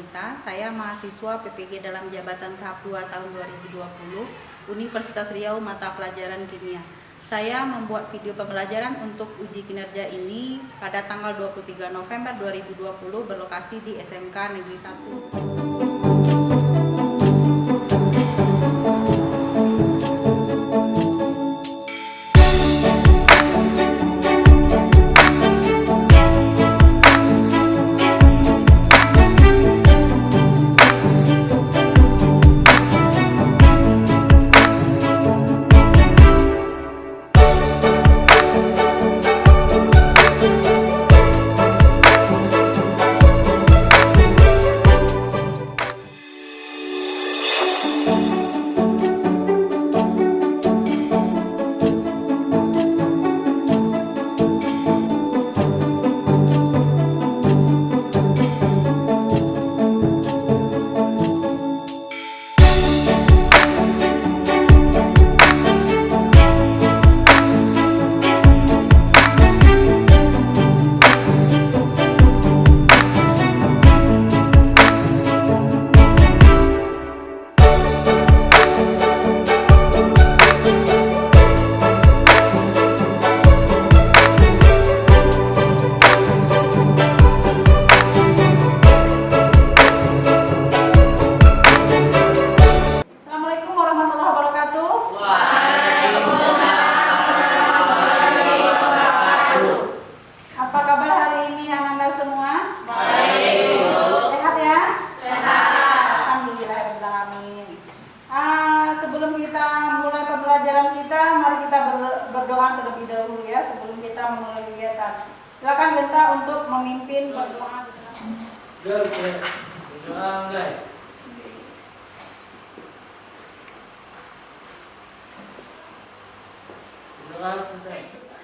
Genta. Saya mahasiswa PPG dalam jabatan tahap 2 tahun 2020 Universitas Riau mata pelajaran kimia. Saya membuat video pembelajaran untuk uji kinerja ini pada tanggal 23 November 2020 berlokasi di SMK Negeri 1. Sebelum kita mulai pembelajaran kita, mari kita berdoa terlebih dahulu ya, sebelum kita memulai kegiatan. Silakan Genta untuk memimpin berdoa.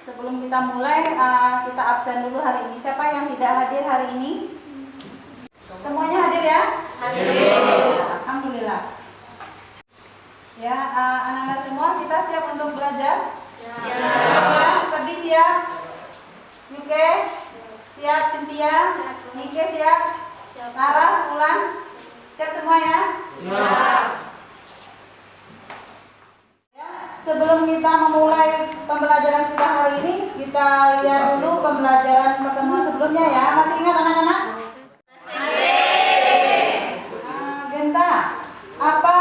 Sebelum kita mulai, kita absen dulu hari ini. Siapa yang tidak hadir hari ini? Semuanya hadir ya? Hadir. Alhamdulillah. Ya, anak-anak semua kita siap untuk belajar? Ya. Perdi siap? Yuke? Siap? Cynthia? Nike siap? Laras? Ulan? Siap semua ya? Siap. Ya, sebelum kita memulai pembelajaran kita hari ini, kita lihat dulu pembelajaran pertemuan sebelumnya ya. Masih ingat anak-anak? Genta, apa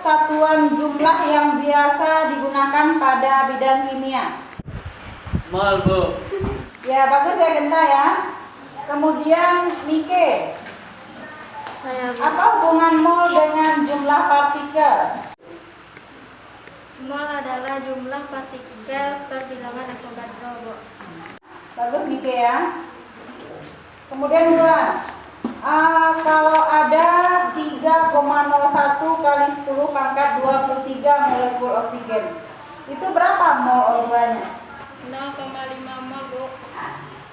satuan jumlah yang biasa digunakan pada bidang kimia? Mol, Bu. Ya, bagus ya Genta ya. Kemudian Nike, apa hubungan mol dengan jumlah partikel? Mol adalah jumlah partikel per bilangan Avogadro, Bu. Bagus Nike ya. Kemudian Bulan, kalau ada 3,01 kali 10 pangkat 23 molekul oksigen, itu berapa mol O2-nya? 0,5 mol, Bu.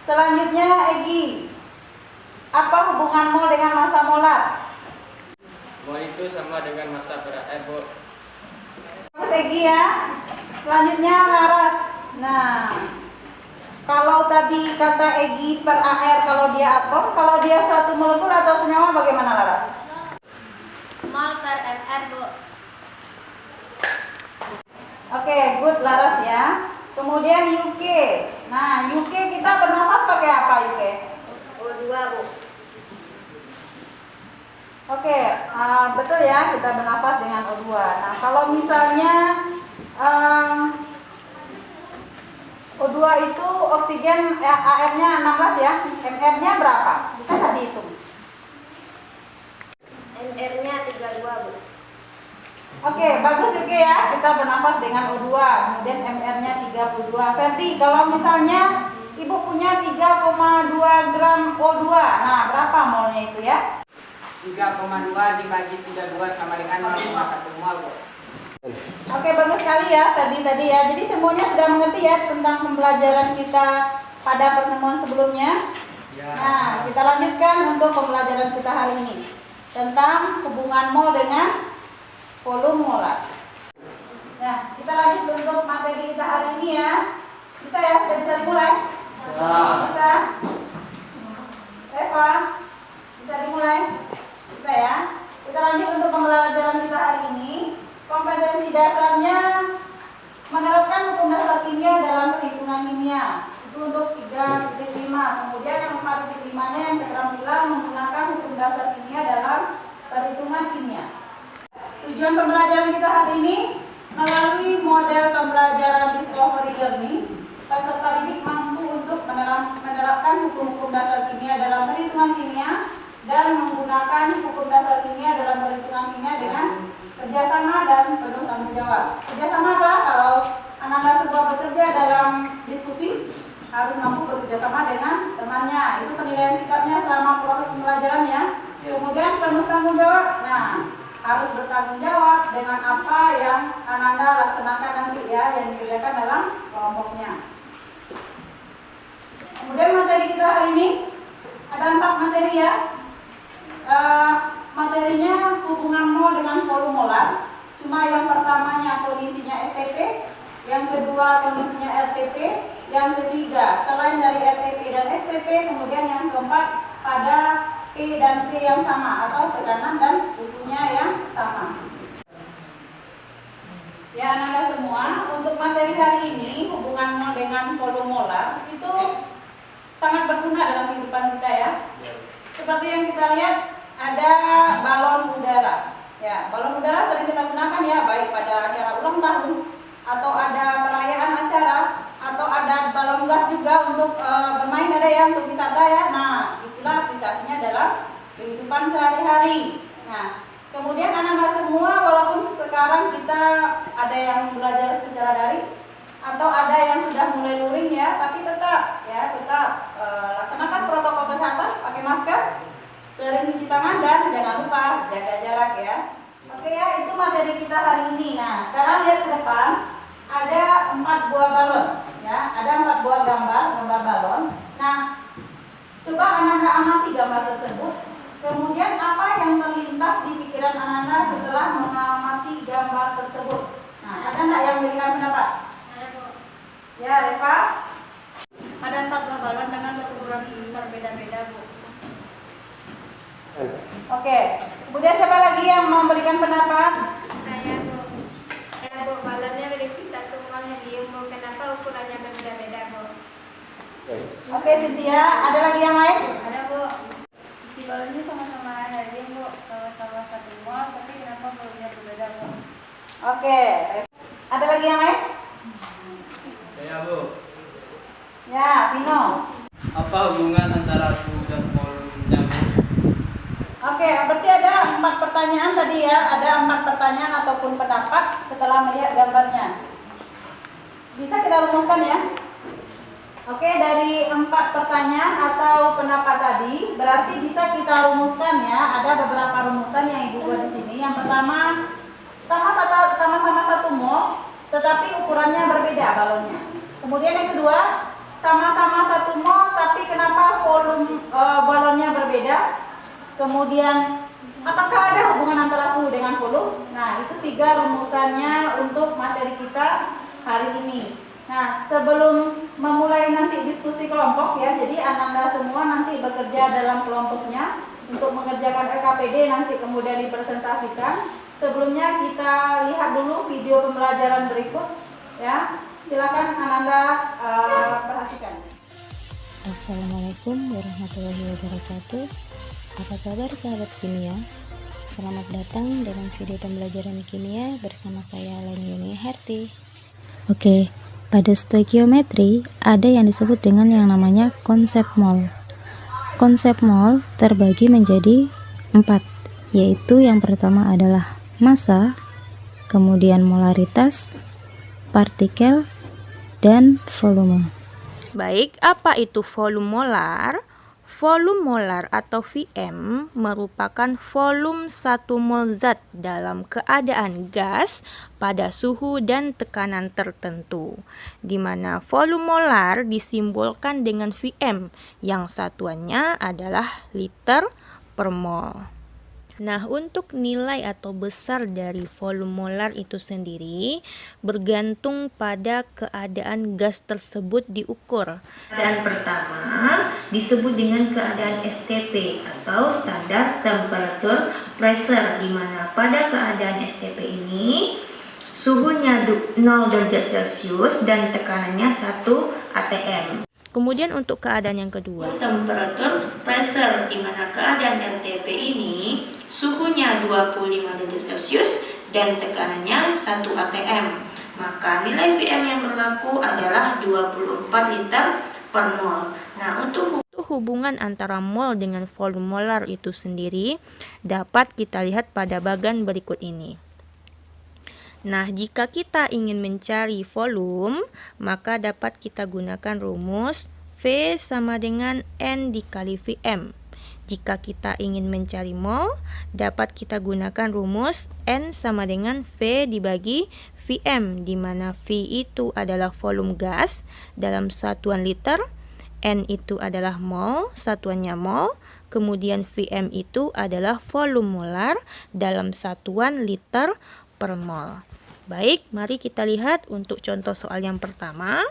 Selanjutnya Egi, apa hubungan mol dengan massa molar? Mol itu sama dengan massa per air, Bu. Bagus Egi ya. Selanjutnya Laras. Nah, kalau tadi kata Egi per AR kalau dia atom, kalau dia suatu molekul atau senyawa bagaimana Laras? Mol per mr, Bu. Oke, good Laras ya. Kemudian UK. Nah, UK kita bernafas pakai apa UK? O2, Bu. Oke, betul ya, kita bernafas dengan O2. Nah, kalau misalnya O2 itu oksigen AR-nya 16 ya, MR-nya berapa? Bisa nggak dihitung? MR-nya 32, Bu. Oke, bagus juga ya, kita bernafas dengan O2, kemudian MR-nya 32. Ferdi, kalau misalnya Ibu punya 3,2 gram O2, nah berapa molnya itu ya? 3,2 dibagi 32 sama dengan 0,1 mol. Oke, bagus sekali ya tadi ya. Jadi semuanya sudah mengerti ya tentang pembelajaran kita pada pertemuan sebelumnya. Ya. Nah, kita lanjutkan untuk pembelajaran kita hari ini tentang hubungan mol dengan volume molar. Nah, kita lanjut untuk materi kita hari ini ya. Bisa ya, sudah bisa dimulai? Bisa. Eva, bisa dimulai? perhitungan kimia. Tujuan pembelajaran kita hari ini melalui model pembelajaran discovery learning, peserta didik mampu untuk menerapkan hukum-hukum dasar kimia dalam perhitungan kimia dan menggunakan hukum dasar kimia dalam perhitungan kimia dengan kerjasama dan penuh tanggung jawab. Kerjasama apa? Kalau anak-anak sebuah bekerja dalam diskusi, harus mampu bekerja sama dengan temannya. Itu penilaian sikapnya selama proses pembelajarannya. Kemudian penuh tanggung jawab. Nah, harus bertanggung jawab dengan apa yang anak-anak laksanakan nanti ya, yang dikerjakan dalam kelompoknya. Kemudian materi kita hari ini ada 4 materi ya. Materinya hubungan mol dengan volume molar. Cuma yang pertamanya kondisinya STP, yang kedua kondisinya RTP, yang ketiga selain dari RTP dan STP, kemudian yang keempat pada P dan T yang sama atau tekanan dan suhunya yang sama. Ya anak-anak semua, untuk materi hari ini hubungan mol dengan volume molar itu sangat berguna dalam kehidupan kita ya. Seperti yang kita lihat ada balon udara. Ya, balon udara sering kita gunakan ya, baik pada acara ulang tahun atau ada perayaan acara atau ada balon gas juga untuk bermain ada ya, untuk wisata ya. Nah, itulah aplikasinya dalam kehidupan sehari-hari. Nah, kemudian anak-anak semua walaupun sekarang kita ada yang belajar secara daring atau ada yang sudah mulai luring ya, tapi tetap laksanakan protokol kesehatan, pakai masker, sering cuci tangan dan jangan lupa jaga jarak ya. Oke ya, itu materi kita hari ini. Nah, sekarang lihat ke depan, ada 4 buah balon ya, ada 4 buah gambar balon. Nah, coba anak-anak amati gambar tersebut. Kemudian apa yang terlintas di pikiran anak-anak setelah mengamati gambar tersebut? Nah, ada nggak yang memberikan pendapat? Saya, Bu. Ya, Reva. Ada 4 buah balon dengan ukuran berbeda-beda, Bu. Oke. Kemudian siapa lagi yang memberikan pendapat? Saya, Bu. Ya, Bu, balonnya berisi 1 mol helium, Bu. Kenapa ukurannya berbeda-beda, Bu? Oke, Cynthia. Ada lagi yang lain? Ada, Bu. Isi balonnya sama-sama helium, Bu. Sama-sama 1 mol, tapi kenapa balonnya berbeda, Bu? Oke. Ada lagi yang lain? Saya, Bu. Ya, Vino. Apa hubungan antara suhu dan volumenya, Bu? Oke, berarti ada 4 pertanyaan tadi ya. Ada 4 pertanyaan ataupun pendapat setelah melihat gambarnya. Bisa kita rumuskan ya? Oke, dari 4 pertanyaan atau pendapat tadi, berarti bisa kita rumuskan ya. Ada beberapa rumusan yang Ibu buat di sini. Yang pertama, sama-sama 1 mol, tetapi ukurannya berbeda balonnya. Kemudian yang kedua, sama-sama 1 mol, tapi kenapa volume balonnya berbeda? Kemudian, apakah ada hubungan antara suhu dengan volume? Nah, itu 3 rumusannya untuk materi kita hari ini. Nah, sebelum memulai nanti diskusi kelompok ya, jadi anak-anak semua nanti bekerja dalam kelompoknya untuk mengerjakan LKPD nanti kemudian dipresentasikan. Sebelumnya kita lihat dulu video pembelajaran berikut ya. Silakan anak-anak perhatikan. Assalamualaikum warahmatullahi wabarakatuh. Apa kabar sahabat kimia? Selamat datang dalam video pembelajaran kimia bersama saya Leni Yuni Herti. Oke, pada stoikiometri ada yang disebut dengan yang namanya konsep mol. Konsep mol terbagi menjadi 4, yaitu yang pertama adalah massa, kemudian molaritas, partikel, dan volume. Baik, apa itu volume molar? Volume molar atau Vm merupakan volume 1 mol zat dalam keadaan gas pada suhu dan tekanan tertentu, di mana volume molar disimbolkan dengan Vm yang satuannya adalah liter per mol. Nah, untuk nilai atau besar dari volume molar itu sendiri bergantung pada keadaan gas tersebut diukur. Dan pertama disebut dengan keadaan STP atau standar temperature pressure, di mana pada keadaan STP ini suhunya 0 derajat Celcius dan tekanannya 1 atm. Kemudian untuk keadaan yang kedua, temperatur pressure, di mana keadaan RTP ini suhunya 25 derajat Celcius dan tekanannya 1 atm. Maka nilai Vm yang berlaku adalah 24 liter per mol. Nah, untuk hubungan antara mol dengan volume molar itu sendiri dapat kita lihat pada bagan berikut ini. Nah, jika kita ingin mencari volume, maka dapat kita gunakan rumus V sama dengan N dikali Vm. Jika kita ingin mencari mol, dapat kita gunakan rumus N sama dengan V dibagi Vm, di mana V itu adalah volume gas dalam satuan liter, N itu adalah mol, satuannya mol, kemudian Vm itu adalah volume molar dalam satuan liter per mol. Baik, mari kita lihat untuk contoh soal yang pertama.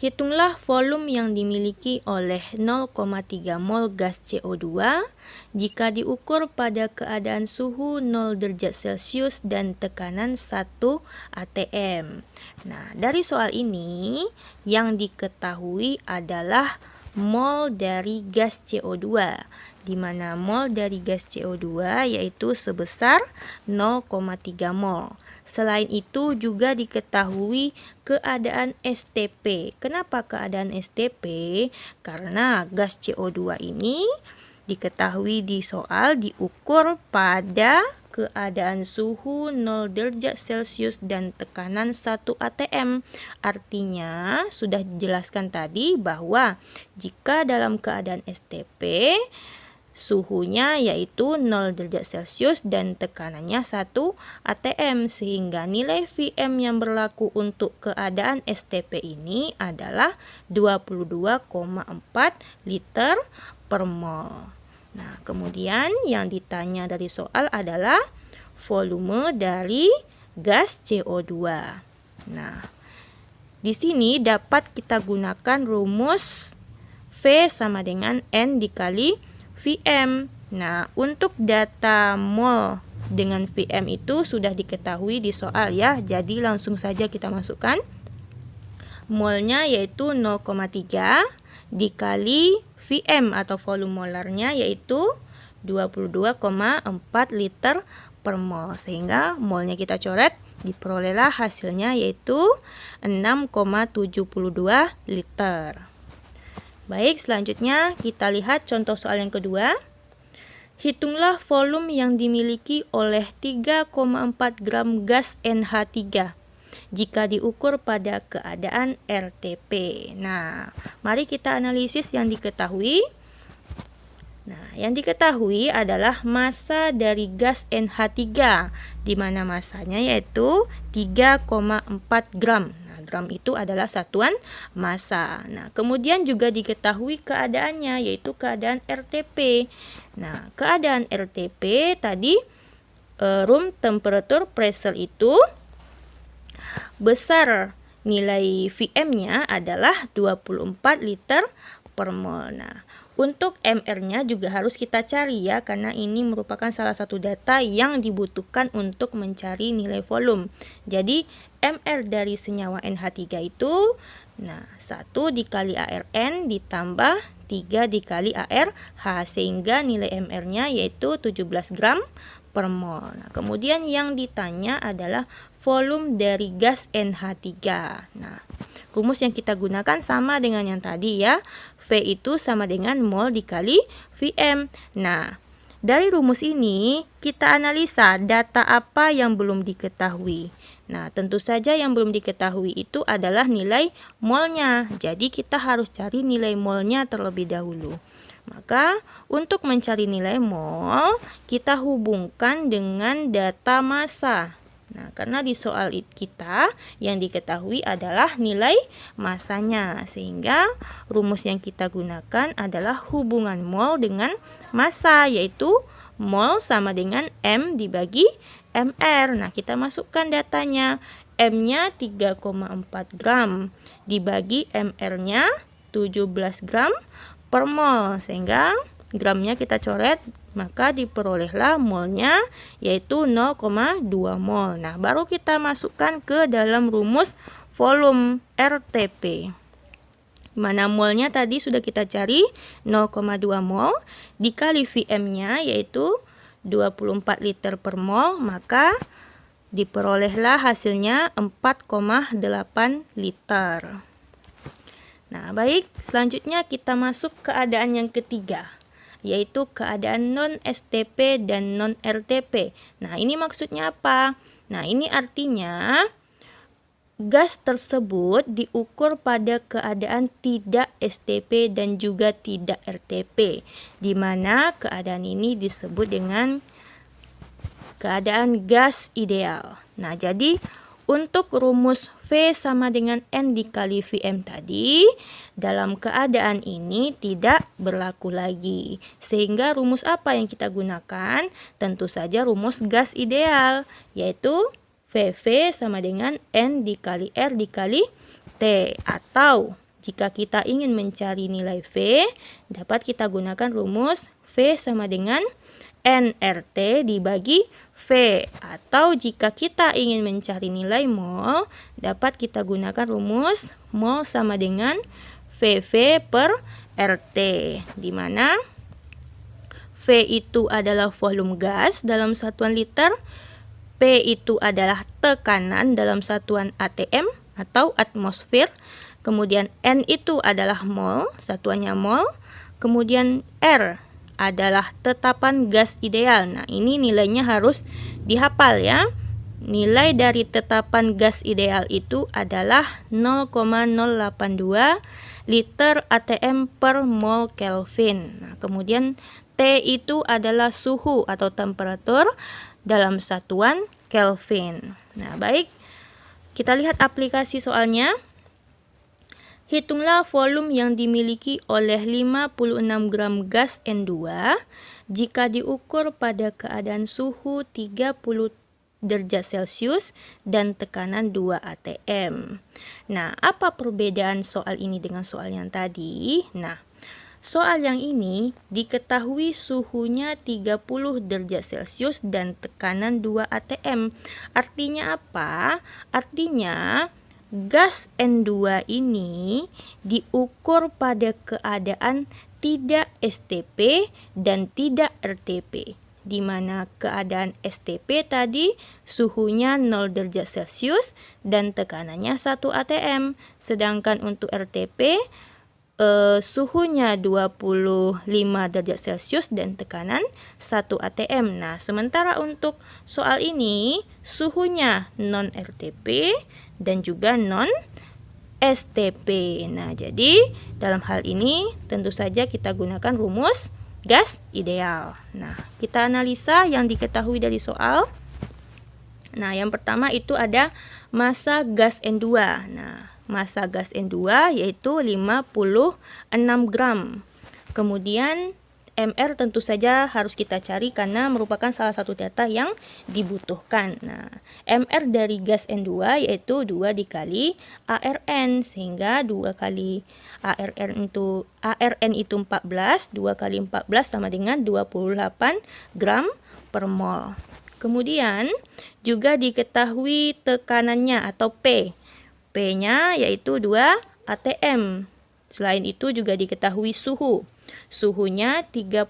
Hitunglah volume yang dimiliki oleh 0,3 mol gas CO2 jika diukur pada keadaan suhu 0 derajat Celcius dan tekanan 1 atm. Nah, dari soal ini yang diketahui adalah mol dari gas CO2, di mana mol dari gas CO2 yaitu sebesar 0,3 mol. Selain itu juga diketahui keadaan STP. Kenapa keadaan STP? Karena gas CO2 ini diketahui di soal diukur pada keadaan suhu 0 derajat Celcius dan tekanan 1 atm. Artinya sudah dijelaskan tadi bahwa jika dalam keadaan STP suhunya yaitu 0 derajat Celcius dan tekanannya 1 atm, sehingga nilai Vm yang berlaku untuk keadaan STP ini adalah 22,4 liter per mol. Nah, kemudian yang ditanya dari soal adalah volume dari gas CO2. Nah, di sini dapat kita gunakan rumus V sama dengan N dikali Vm. Nah, untuk data mol dengan Vm itu sudah diketahui di soal ya. Jadi langsung saja kita masukkan. Molnya yaitu 0,3 dikali Vm atau volume molarnya yaitu 22,4 liter per mol. Sehingga molnya kita coret, diperolehlah hasilnya yaitu 6,72 liter. Baik, selanjutnya kita lihat contoh soal yang kedua. Hitunglah volume yang dimiliki oleh 3,4 gram gas NH3 jika diukur pada keadaan RTP. Nah, mari kita analisis yang diketahui. Nah, yang diketahui adalah massa dari gas NH3, di mana massanya yaitu 3,4 gram. Gram itu adalah satuan massa. Nah, kemudian juga diketahui keadaannya yaitu keadaan RTP. Nah, keadaan RTP tadi room temperature pressure itu besar nilai Vm-nya adalah 24 liter per mol. Nah, untuk MR-nya juga harus kita cari ya, karena ini merupakan salah satu data yang dibutuhkan untuk mencari nilai volume. Jadi MR dari senyawa NH3 itu 1 dikali ARN ditambah 3 dikali ARH, sehingga nilai MR-nya yaitu 17 gram per mol. Nah, kemudian yang ditanya adalah volume dari gas NH3. Nah, rumus yang kita gunakan sama dengan yang tadi ya. V itu sama dengan mol dikali Vm. Nah, dari rumus ini kita analisa data apa yang belum diketahui. Nah, tentu saja yang belum diketahui itu adalah nilai molnya. Jadi kita harus cari nilai molnya terlebih dahulu. Maka untuk mencari nilai mol, kita hubungkan dengan data massa. Nah, karena di soal kita yang diketahui adalah nilai massanya, sehingga rumus yang kita gunakan adalah hubungan mol dengan massa, yaitu mol sama dengan M dibagi MR. Nah, kita masukkan datanya. M-nya 3,4 gram dibagi MR-nya 17 gram per mol, sehingga gramnya kita coret, maka diperolehlah molnya yaitu 0,2 mol. Nah, baru kita masukkan ke dalam rumus volume RTP. Mana molnya tadi sudah kita cari 0,2 mol dikali Vm-nya yaitu 24 liter per mol, maka diperolehlah hasilnya 4,8 liter. Nah, baik, selanjutnya kita masuk keadaan yang ketiga, yaitu keadaan non-STP dan non-RTP. Nah, ini maksudnya apa? Nah, ini artinya gas tersebut diukur pada keadaan tidak STP dan juga tidak RTP, di mana keadaan ini disebut dengan keadaan gas ideal. Nah, jadi untuk rumus V sama dengan N dikali Vm tadi, dalam keadaan ini tidak berlaku lagi. Sehingga rumus apa yang kita gunakan? Tentu saja rumus gas ideal, yaitu VV sama dengan N dikali R dikali T. Atau jika kita ingin mencari nilai V, dapat kita gunakan rumus V sama dengan nRT dibagi V. Atau jika kita ingin mencari nilai mol, dapat kita gunakan rumus mol sama dengan VV per RT, di mana V itu adalah volume gas dalam satuan liter, P itu adalah tekanan dalam satuan atm atau atmosfer, kemudian N itu adalah mol, satuannya mol, kemudian R adalah tetapan gas ideal. Nah, ini nilainya harus dihafal ya. Nilai dari tetapan gas ideal itu adalah 0,082 liter atm per mol Kelvin. Nah, kemudian T itu adalah suhu atau temperatur dalam satuan Kelvin. Nah, baik. Kita lihat aplikasi soalnya. Hitunglah volume yang dimiliki oleh 56 gram gas N2 jika diukur pada keadaan suhu 30 derajat Celcius dan tekanan 2 atm. Nah, apa perbedaan soal ini dengan soal yang tadi? Nah, soal yang ini diketahui suhunya 30 derajat Celcius dan tekanan 2 atm. Artinya apa? Artinya gas N2 ini diukur pada keadaan tidak STP dan tidak RTP, di mana keadaan STP tadi suhunya 0 derajat Celcius dan tekanannya 1 atm, sedangkan untuk RTP suhunya 25 derajat Celcius dan tekanan 1 atm. Nah, sementara untuk soal ini suhunya non RTP dan juga non STP. Nah, jadi dalam hal ini tentu saja kita gunakan rumus gas ideal. Nah, kita analisa yang diketahui dari soal. Nah, yang pertama itu ada massa gas N2. Nah, massa gas N2 yaitu 56 gram. Kemudian MR tentu saja harus kita cari karena merupakan salah satu data yang dibutuhkan. Nah, MR dari gas N2 yaitu 2 dikali ARN, sehingga 2 kali ARN itu 14, 2 kali 14 sama dengan 28 gram per mol. Kemudian juga diketahui tekanannya atau P. P-nya yaitu 2 atm. Selain itu juga diketahui suhu. Suhunya 30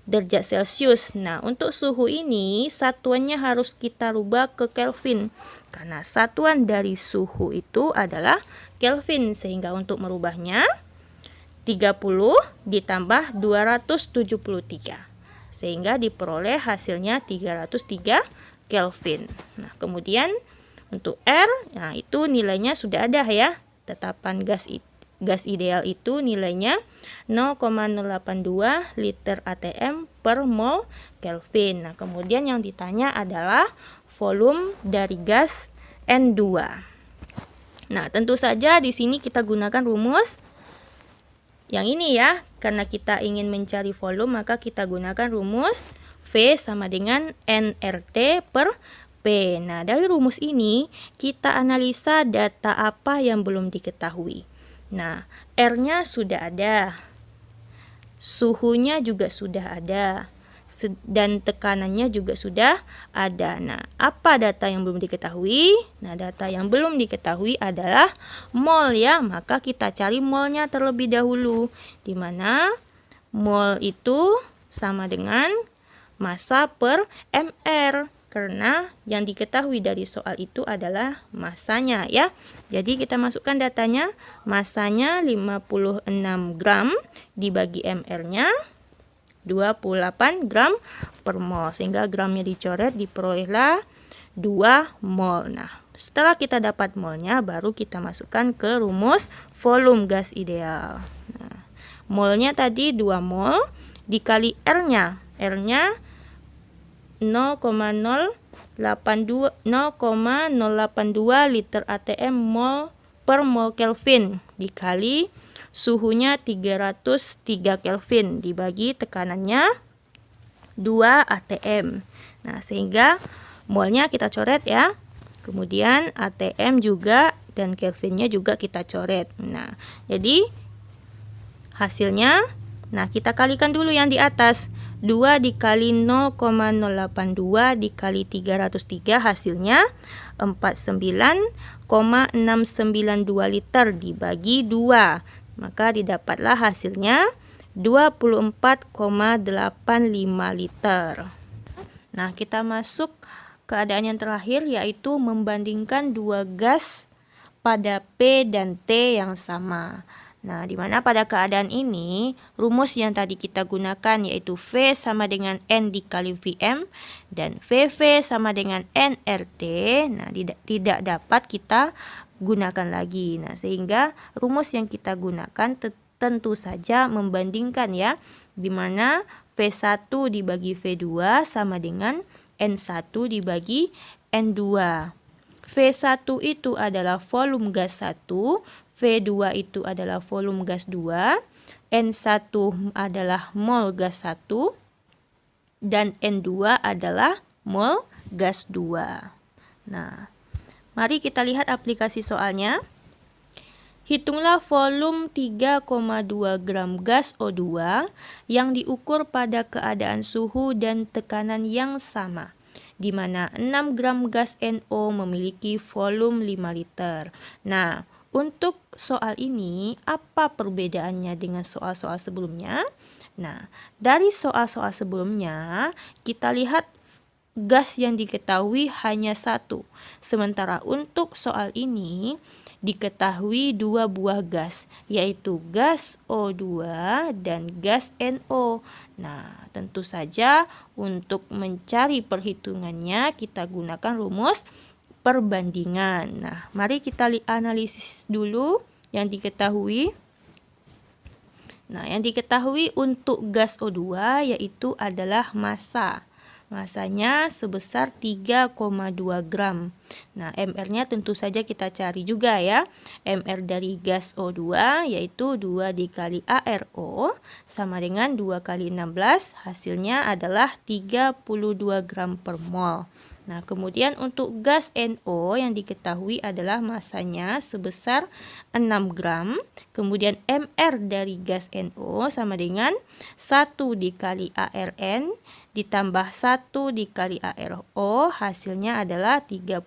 derajat Celcius. Nah, untuk suhu ini satuannya harus kita rubah ke Kelvin karena satuan dari suhu itu adalah Kelvin, sehingga untuk merubahnya 30 ditambah 273 sehingga diperoleh hasilnya 303 Kelvin. Nah, kemudian untuk R, nah itu nilainya sudah ada ya. Tetapan gas ideal itu nilainya 0,082 liter atm per mol Kelvin. Nah, kemudian yang ditanya adalah volume dari gas N2. Nah, tentu saja di sini kita gunakan rumus yang ini ya. Karena kita ingin mencari volume, maka kita gunakan rumus V sama dengan nRT per P. Nah, dari rumus ini kita analisa data apa yang belum diketahui. Nah, R-nya sudah ada, suhunya juga sudah ada, dan tekanannya juga sudah ada. Nah, apa data yang belum diketahui? Nah, data yang belum diketahui adalah mol ya. Maka kita cari molnya terlebih dahulu. Di mana mol itu sama dengan massa per mR. Karena yang diketahui dari soal itu adalah massanya ya. Jadi kita masukkan datanya, massanya 56 gram dibagi mR-nya 28 gram per mol. Sehingga gramnya dicoret, diperolehlah 2 mol. Nah, setelah kita dapat molnya, baru kita masukkan ke rumus volume gas ideal. Nah, molnya tadi 2 mol dikali R-nya. R-nya 0,082 liter ATM mol per mol Kelvin dikali suhunya 303 Kelvin dibagi tekanannya 2 ATM. Nah, sehingga molnya kita coret ya. Kemudian ATM juga dan Kelvinnya juga kita coret. Nah, jadi hasilnya, nah kita kalikan dulu yang di atas. 2 dikali 0,082 dikali 303 hasilnya 49,692 liter dibagi 2. Maka didapatlah hasilnya 24,85 liter. Nah, kita masuk keadaan yang terakhir, yaitu membandingkan dua gas pada P dan T yang sama. Nah, di mana pada keadaan ini rumus yang tadi kita gunakan yaitu V sama dengan N dikali Vm dan VV sama dengan nRT. Nah, tidak dapat kita gunakan lagi. Nah, sehingga rumus yang kita gunakan tentu saja membandingkan ya, di mana V1 dibagi V2 sama dengan N1 dibagi N2. V1 itu adalah volume gas 1, V2 itu adalah volume gas 2, N1 adalah mol gas 1, dan N2 adalah mol gas 2. Nah, mari kita lihat aplikasi soalnya. Hitunglah volume 3,2 gram gas O2 yang diukur pada keadaan suhu dan tekanan yang sama, di mana 6 gram gas NO memiliki volume 5 liter. Nah, untuk soal ini, apa perbedaannya dengan soal-soal sebelumnya? Nah, dari soal-soal sebelumnya, kita lihat gas yang diketahui hanya satu. Sementara untuk soal ini, diketahui dua buah gas, yaitu gas O2 dan gas NO. Nah, tentu saja untuk mencari perhitungannya, kita gunakan rumus perbandingan. Nah, mari kita analisis dulu yang diketahui. Nah, yang diketahui untuk gas O2 yaitu adalah massa. Massanya sebesar 3,2 gram. Nah, MR-nya tentu saja kita cari juga ya. MR dari gas O2 yaitu 2 dikali ARO sama dengan 2 kali 16. Hasilnya adalah 32 gram per mol. Nah, kemudian untuk gas NO yang diketahui adalah massanya sebesar 6 gram. Kemudian MR dari gas NO sama dengan 1 dikali ARN ditambah 1 dikali ARO, hasilnya adalah 30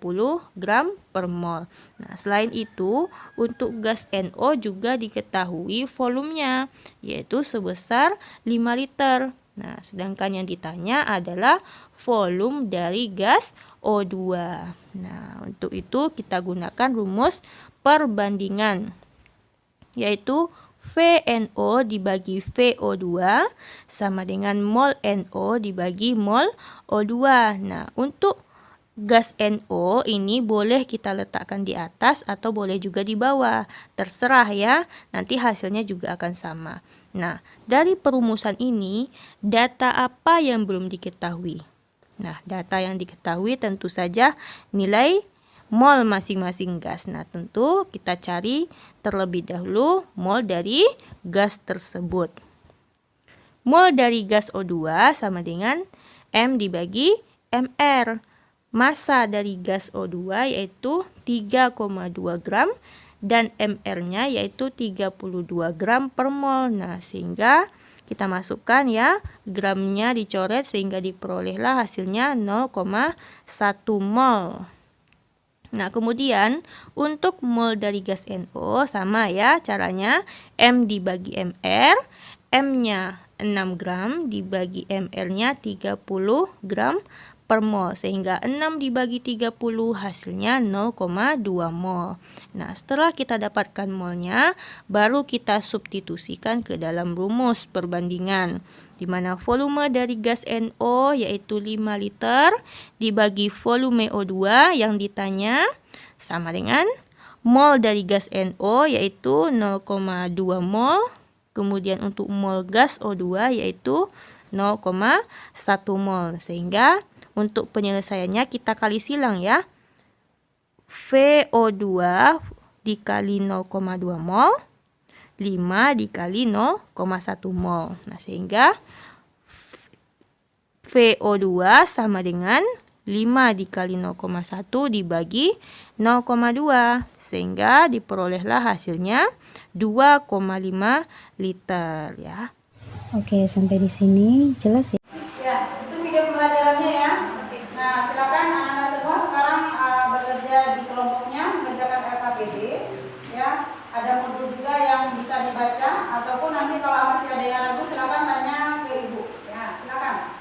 gram per mol. Nah, selain itu, untuk gas NO juga diketahui volumenya, yaitu sebesar 5 liter. Nah, sedangkan yang ditanya adalah volume dari gas O2. Nah, untuk itu kita gunakan rumus perbandingan, yaitu VNO dibagi VO2 sama dengan mol NO dibagi mol O2. Nah, untuk gas NO ini boleh kita letakkan di atas atau boleh juga di bawah. Terserah ya, nanti hasilnya juga akan sama. Nah, dari perumusan ini, data apa yang belum diketahui? Nah, data yang diketahui tentu saja nilai mol masing-masing gas. Nah, tentu kita cari terlebih dahulu mol dari gas tersebut. Mol dari gas O2 sama dengan M dibagi MR. Massa dari gas O2 yaitu 3,2 gram dan mR-nya yaitu 32 gram per mol. Nah, sehingga kita masukkan ya, gramnya dicoret sehingga diperolehlah hasilnya 0,1 mol. Nah, kemudian untuk mol dari gas NO sama ya caranya, M dibagi MR, M-nya 6 gram dibagi MR-nya 30 gram per mol, sehingga 6 dibagi 30 hasilnya 0,2 mol. Nah, setelah kita dapatkan molnya, baru kita substitusikan ke dalam rumus perbandingan, di mana volume dari gas NO yaitu 5 liter dibagi volume O2 yang ditanya sama dengan mol dari gas NO yaitu 0,2 mol, kemudian untuk mol gas O2 yaitu 0,1 mol. Sehingga untuk penyelesaiannya kita kali silang ya. VO2 dikali 0,2 mol, 5 dikali 0,1 mol. Nah, sehingga VO2 sama dengan 5 dikali 0,1 dibagi 0,2. Sehingga diperolehlah hasilnya 2,5 liter ya. Oke, sampai di sini jelas ya? Ya, itu video pembelajarannya ya. Nah, silakan anak-anak semua sekarang bekerja di kelompoknya, mengerjakan LKPD. Ya, ada modul juga yang bisa dibaca, ataupun nanti kalau masih ada yang ragu silakan tanya ke ibu. Ya, silakan.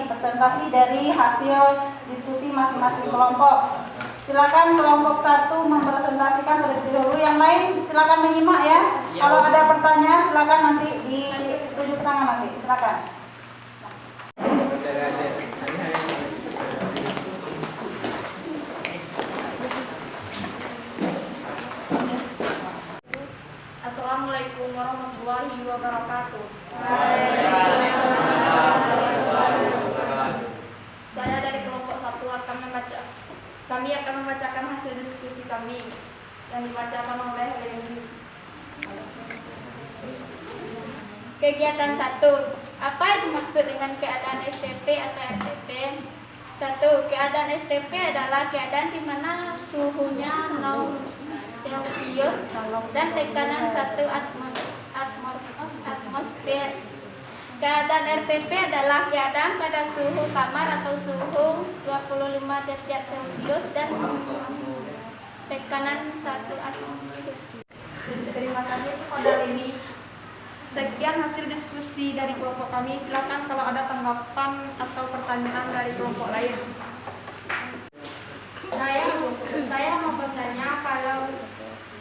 Presentasi dari hasil diskusi masing-masing kelompok. Silakan kelompok 1 mempresentasikan terlebih dahulu, yang lain silakan menyimak ya. Kalau ada pertanyaan silakan nanti ditunjuk tangan nanti. Silakan. Assalamualaikum warahmatullahi wabarakatuh. Saya dari kelompok 1 kami akan membacakan hasil diskusi kami yang dibacakan oleh Leni. Kegiatan 1. Apa yang dimaksud dengan keadaan STP atau RTP? 1. Keadaan STP adalah keadaan di mana suhunya 0 Celcius dan tekanan 1 atmosfer. Keadaan RTP adalah keadaan pada suhu kamar atau suhu 25 derajat Celcius dan tekanan 1 atmosfer. Terima kasih kepada Leni. Sekian hasil diskusi dari kelompok kami. Silakan kalau ada tanggapan atau pertanyaan dari kelompok lain. Saya mau bertanya, kalau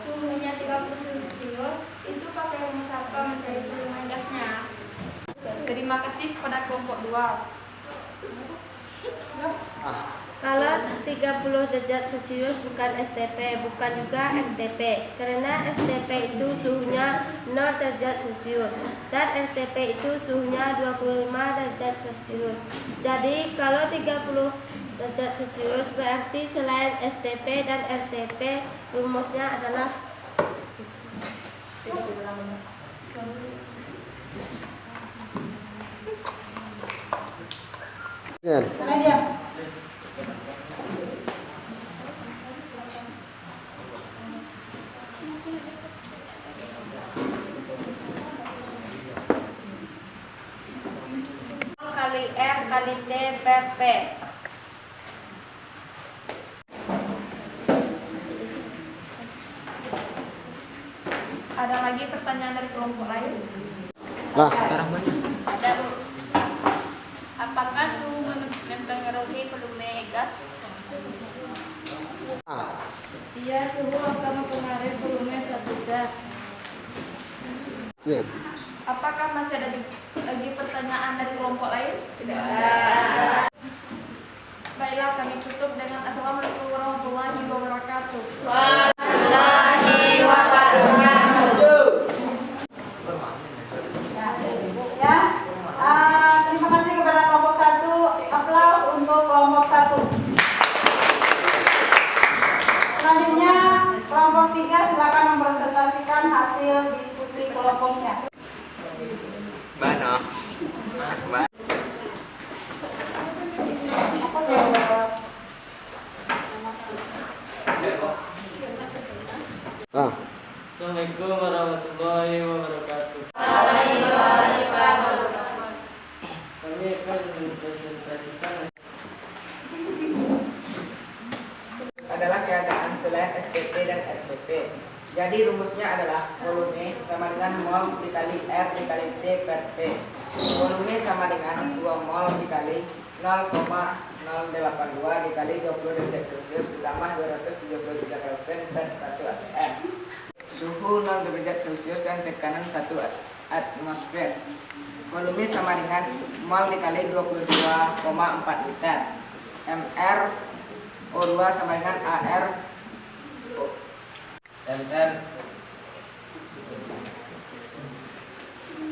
suhunya 30 Celcius itu pakai rumus apa mencari volume gasnya? Terima kasih kepada kelompok 2. Kalau 30 derajat Celcius bukan STP, bukan juga RTP. Karena STP itu suhunya 0 derajat Celcius dan RTP itu suhunya 25 derajat Celcius. Jadi kalau 30 derajat Celcius berarti selain STP dan RTP rumusnya adalah Sana diam. kali T per P. Ada lagi pertanyaan dari kelompok lain? Ada, Bu. Apakah suhu mempengaruhi volume gas? Iya, suhu akan mempengaruhi volume suatu gas. Apakah masih ada lagi pertanyaan dari kelompok lain? Tidak ada. Baiklah, kami tutup dengan Assalamualaikum warahmatullahi wabarakatuh. Ya, terima kasih kepada kelompok 1. Aplaus untuk kelompok 1. Selanjutnya kelompok 3 silakan mempresentasikan hasil diskusi kelompoknya. Assalamualaikum warahmatullahi wabarakatuh. Kami akan mempresentasikan adalah keadaan selain STP dan RTP. Jadi rumusnya adalah volume sama dengan mol dikali R dikali T per P. Volume sama dengan 2 mol dikali 0,082 dikali 20 derajat Celcius ditambah 273 Kelvin per 1 atm. Suhu 0 derajat Celcius dan tekanan 1 atmosfer. Volume sama dengan mol dikali 22,4 liter. MR O2 sama dengan AR MR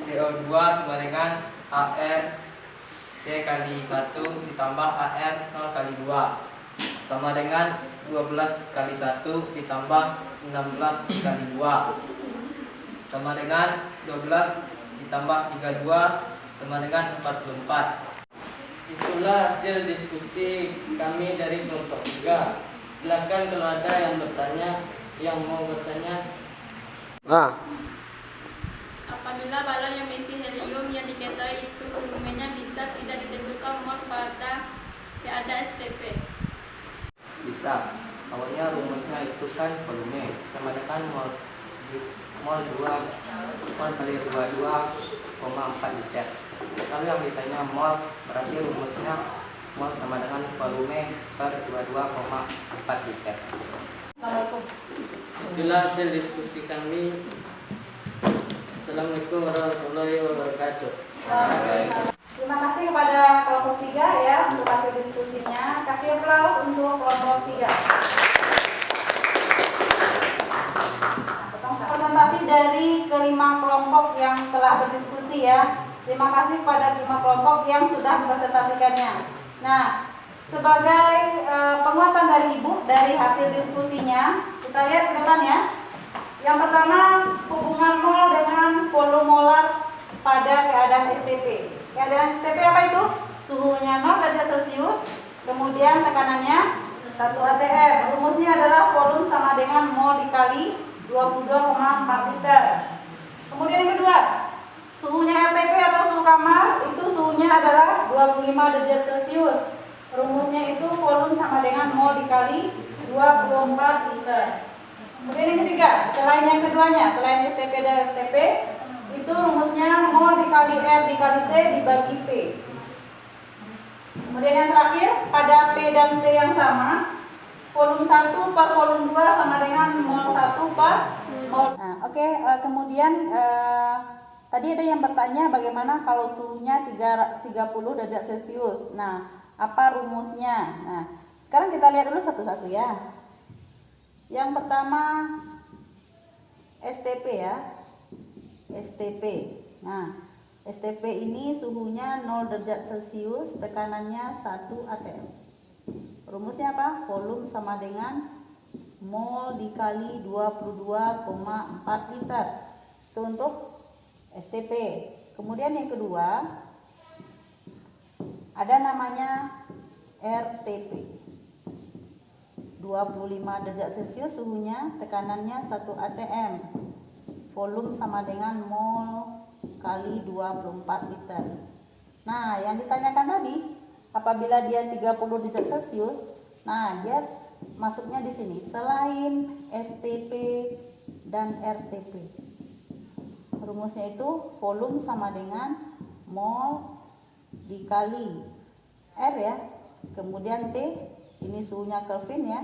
CO2 sama dengan AR C kali 1 ditambah AR 0 kali 2 sama dengan 12 kali 1 ditambah 16 kali 2 sama dengan 12 ditambah 32 sama dengan 44. Itulah hasil diskusi kami dari kelompok 3. Silakan kalau ada yang mau bertanya. Apabila balon yang berisi helium yang diketahui itu volumenya bisa tidak ditentukan mol pada ada STP. Bisa. Awalnya rumusnya itu kan volume sama dengan mol 2 kali 22,4 liter. Kalau yang ditanya mol berarti rumusnya mol sama dengan volume per 22,4 liter. Itulah hasil diskusi kami. Assalamualaikum warahmatullahi wabarakatuh. Terima kasih kepada kelompok 3 ya untuk hasil diskusinya. Kasih aplaus untuk kelompok 3. Presentasi dari kelima kelompok yang telah berdiskusi ya. Terima kasih kepada 5 kelompok yang sudah mempresentasikannya. Nah, sebagai penguatan dari Ibu dari hasil diskusinya, kita lihat ke depan ya. Yang pertama, hubungan mol dengan volume molar pada keadaan STP. Keadaan STP apa itu? Suhunya 0 derajat Celcius, kemudian tekanannya 1 atm. Rumusnya adalah volume sama dengan mol dikali 22,4 liter. Kemudian yang kedua, suhunya RTP atau suhu kamar itu suhunya adalah 25 derajat Celcius. Rumusnya itu volume sama dengan mol dikali 24 liter. Kemudian yang ketiga, selain yang keduanya, selain STP dan RTP, itu rumusnya mol dikali R dikali T dibagi P. Kemudian yang terakhir, pada P dan T yang sama, volume 1 per volume 2 sama dengan mol 1 per mol. Nah, oke, kemudian tadi ada yang bertanya bagaimana kalau suhunya 30 derajat Celcius. Nah, apa rumusnya? Nah, sekarang kita lihat dulu satu-satu ya. Yang pertama STP ya. STP. Nah, STP ini suhunya 0 derajat Celcius, tekanannya 1 atm. Rumusnya apa? Volume sama dengan mol dikali 22,4 liter. Itu untuk STP. Kemudian yang kedua ada namanya RTP. 25 derajat Celcius suhunya, tekanannya 1 atm. Volume sama dengan mol kali 24 liter. Nah, yang ditanyakan tadi apabila dia 30 derajat Celcius, nah dia masuknya di sini selain STP dan RTP. Rumusnya itu volume sama dengan mol dikali R ya, kemudian T, ini suhunya Kelvin ya,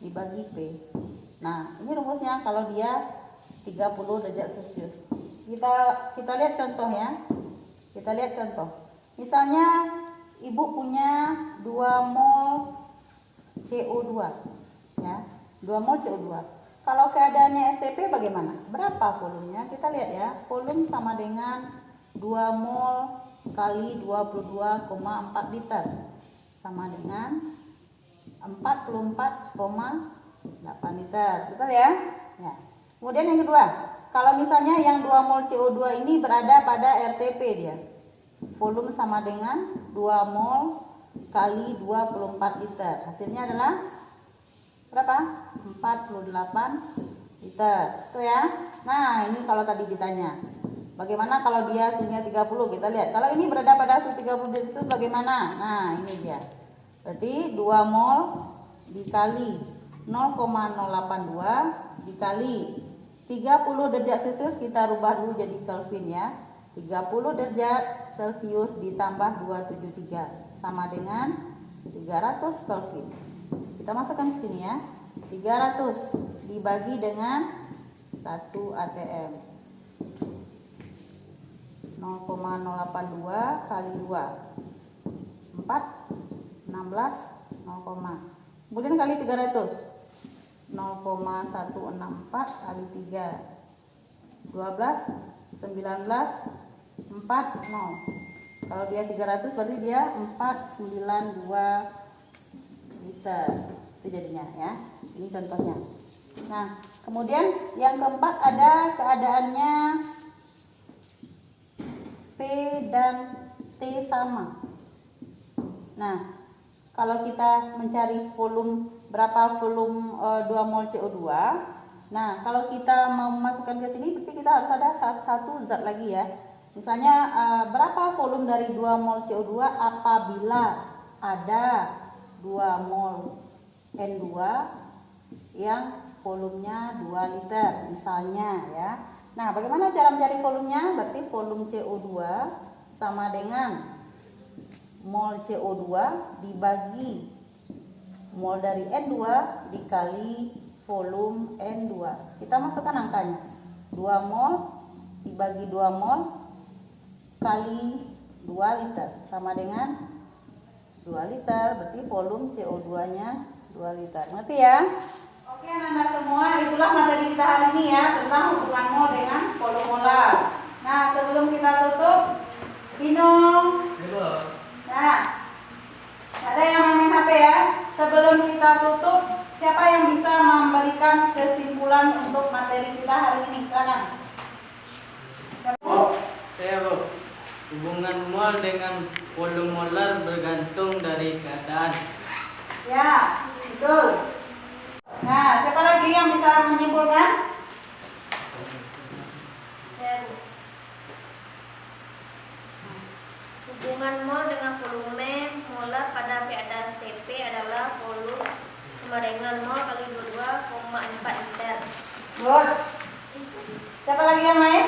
dibagi P. Nah ini rumusnya kalau dia 30 derajat Celcius. Kita lihat contoh ya. Kita lihat contoh. Misalnya ibu punya 2 mol CO2 ya, 2 mol CO2. Kalau keadaannya STP bagaimana? Berapa volumenya? Kita lihat ya. Volume sama dengan 2 mol kali 22,4 liter sama dengan 44,8 liter. Betul ya? Ya. Kemudian yang kedua, kalau misalnya yang 2 mol CO2 ini berada pada RTP dia. Volume sama dengan 2 mol kali 24 liter. Hasilnya adalah berapa? 48 liter. Tuh ya. Nah, ini kalau tadi ditanya. Bagaimana kalau dia suhunya 30? Kita lihat. Kalau ini berada pada suhu 30 derajat bagaimana? Nah, ini dia. Berarti 2 mol dikali 0,082 dikali 30 derajat Celcius, kita rubah dulu jadi Kelvin ya. 30 derajat Celcius ditambah 273 sama dengan 300 Kelvin. Kita masukkan ke sini ya. 300 dibagi dengan 1 atm. 0,082 kali 2 4 16 0, kemudian kali 300 0,164 kali 3 12 19 40. Kalau dia 300 berarti dia 492 liter. Itu jadinya ya. Ini contohnya. Nah, kemudian yang keempat ada keadaannya P dan T sama. Nah, kalau kita mencari volume, berapa volume 2 mol CO2. Nah, kalau kita mau memasukkan ke sini berarti kita harus ada satu zat lagi ya. Misalnya berapa volume dari 2 mol CO2 apabila ada 2 mol N2 yang volumenya 2 liter misalnya ya. Nah, bagaimana cara mencari volumenya? Berarti volume CO2 sama dengan mol CO2 dibagi mol dari N2 dikali volume N2. Kita masukkan angkanya. 2 mol dibagi 2 mol kali 2 liter sama dengan 2 liter. Berarti volume CO2-nya 2 liter. Ngerti ya? Oke anak-anak semua, itulah materi kita hari ini ya, tentang hubungan mol dengan volume molar. Nah, sebelum kita tutup, minum. Nah, ada yang main HP ya. Sebelum kita tutup, siapa yang bisa memberikan kesimpulan untuk materi kita hari ini? Silakan. Saya Bu. Hubungan mol dengan volume molar bergantung dari keadaan. Ya, betul. Nah, siapa lagi yang bisa menyimpulkan? Hubungan mol dengan volume molar pada keadaan STP adalah volume sama dengan mol kali 22,4 liter. Good. Siapa lagi yang lain?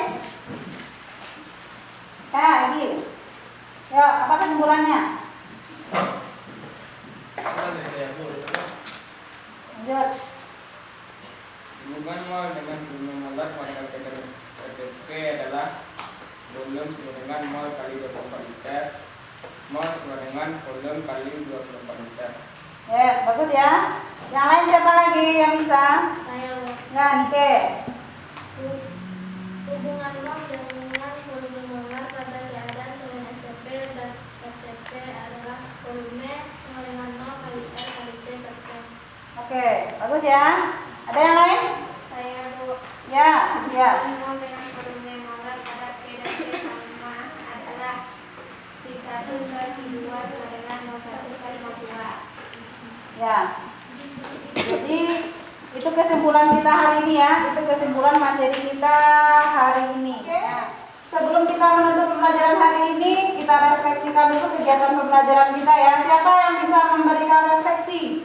Lagi. Ya, apa kesimpulannya? Lanjut. Hubungan mol dengan volume molar pada kadar RTP adalah volume sama dengan mol kali 24 liter, mol sama dengan volume kali 24 liter. Yes, bagus ya. Yang lain siapa lagi yang bisa? Saya Nah, Nike. hubungan mol dengan volume molar pada keadaan selain STP dan RTP adalah volume sama dengan mol kali R kali T per T. Oke, bagus ya. Ada yang lain? Saya Bu. Ya, ya. Mol dengan volume molar pada P dan T sama adalah P1 per P2 sama dengan 01 kali 02. Ya. Jadi itu kesimpulan kita hari ini ya. Itu kesimpulan materi kita hari ini. Oke. Sebelum kita menutup pembelajaran hari ini, kita refleksikan dulu kegiatan pembelajaran kita ya. Siapa yang bisa memberikan refleksi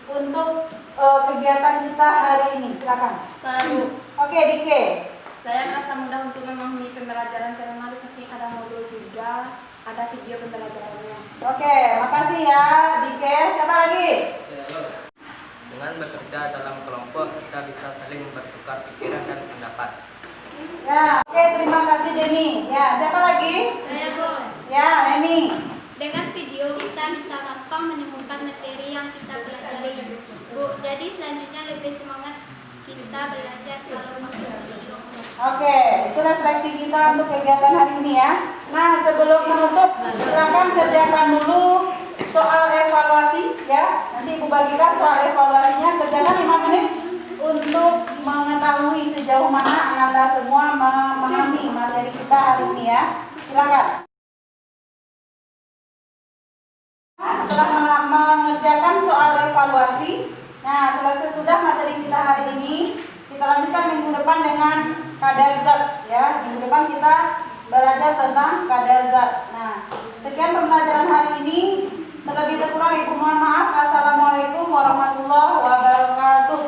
untuk kegiatan kita hari ini? Silakan. Saya Bu. Oke, Dike. Saya merasa mudah untuk memahami pembelajaran karena di samping ada modul juga, ada video pembelajarannya. Oke, makasih ya, Dike. Siapa lagi? Dengan bekerja dalam kelompok, kita bisa saling bertukar pikiran dan pendapat. Ya, oke, terima kasih Denny. Ya, siapa lagi? Saya Bu. Ya, Neni. Dengan video kita bisa gampang menemukan materi yang kita pelajari. Bu, jadi selanjutnya lebih semangat kita belajar kalau pakai video. Oke, itu refleksi kita untuk kegiatan hari ini ya. Nah, sebelum menutup, silakan kerjakan dulu soal evaluasi ya. Nanti Ibu bagikan soal evaluasinya, kerjakan 5 menit untuk mengetahui sejauh mana Anda semua memahami materi kita hari ini ya. Silakan. Setelah mengerjakan soal evaluasi, nah selesai sudah materi kita hari ini, kita lanjutkan minggu depan dengan kadar zat ya. Minggu depan kita belajar tentang kadar zat. Nah, sekian pembelajaran hari ini. Terlebih kurang Ibu mohon maaf. Assalamualaikum warahmatullahi wabarakatuh.